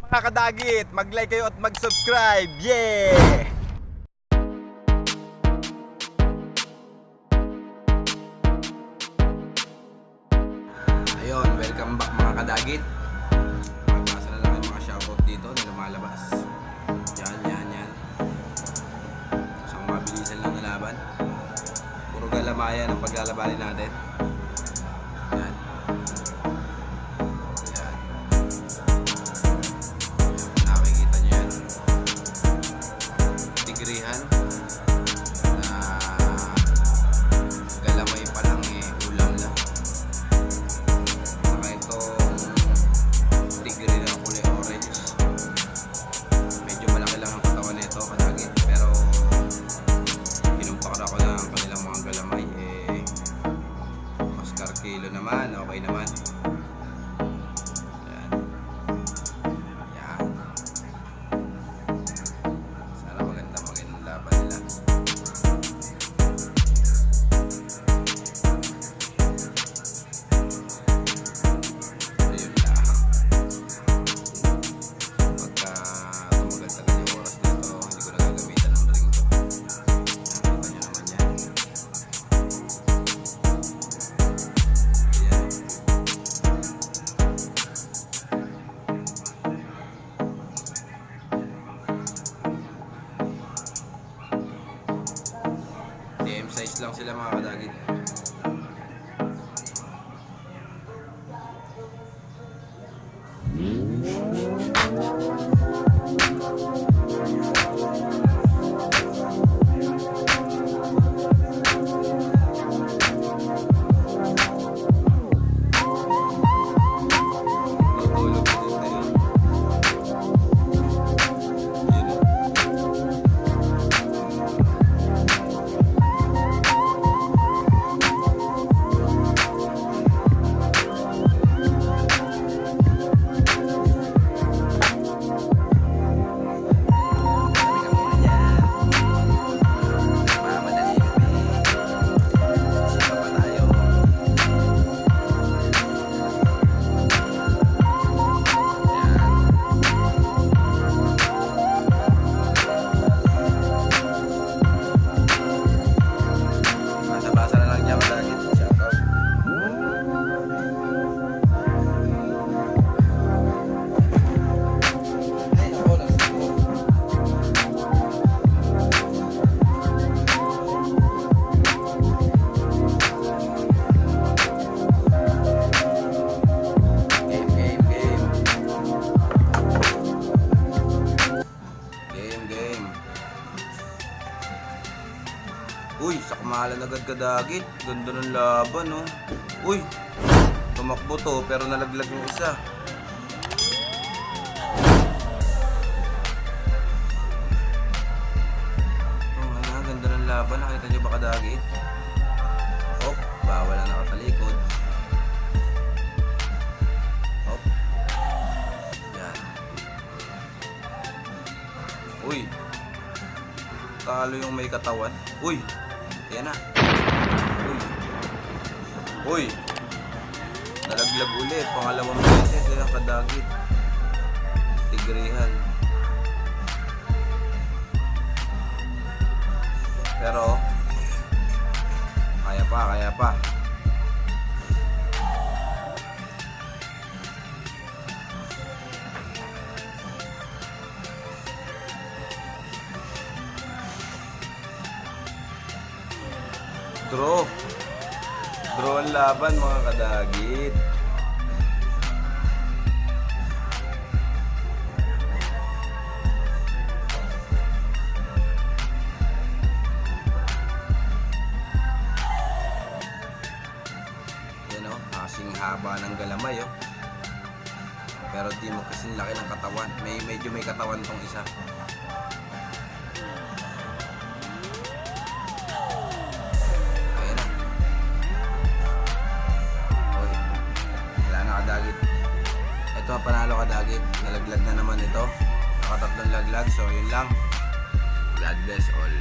Mga kadagit, mag-like kayo at mag-subscribe. Yeah! Ayun, welcome back mga kadagit. Magbasa na lang yung mga shoutout dito na lumalabas. Yan. Isang mabilisan lang na laban. Puro galamayan ang paglalabanin natin. Yan. Nakikita nyo yan. Tigrihan na galamay pa lang ulam lang. Saka itong tigri na kulay orange. Medyo malaki lang ang katawan nito kadagit, pero pinumpak na ako ng kanilang mga galamay. Oscar kilo naman, okay naman. Yan. Sana magandang laban nila. Ayun lang. Pagka tumagal-tagal yung oras nito, hindi ko nagagamitan ng ring to. Nakita nyo naman yan. Ayan. DM size lang sila mga kadagit. Tutulog din tayo. Yun o. Sabi ka muna dyan. Mamadali kami. Sika pa tayo. Yan. Basa-basa na lang dyan kadagit. Shoutout. Ay, ako lang. Game. Uy, Sakmalan agad kadagit. Ganda ng laban, no? Uy, tumakbo to pero nalaglag yung isa. Ganda ng laban. Nakita nyo ba kadagit? Hop, bawal na nakatalikod. Hop. Yan. Uy, talo yung may katawan. Uy, yan na. Uy, nalaglag ulit. Pangalawang beses yan kadagit. Tigrihan. Pero kaya pa. Draw ang laban mga kadagit. Yan o, kasing haba ng galamay o. Pero di mo kasing laki ng katawan. Medyo may katawan tong isa. Kadagit. Ito panalo kadagit. Nalaglag na naman ito. Nakatatlong laglag. So yun lang. God bless all.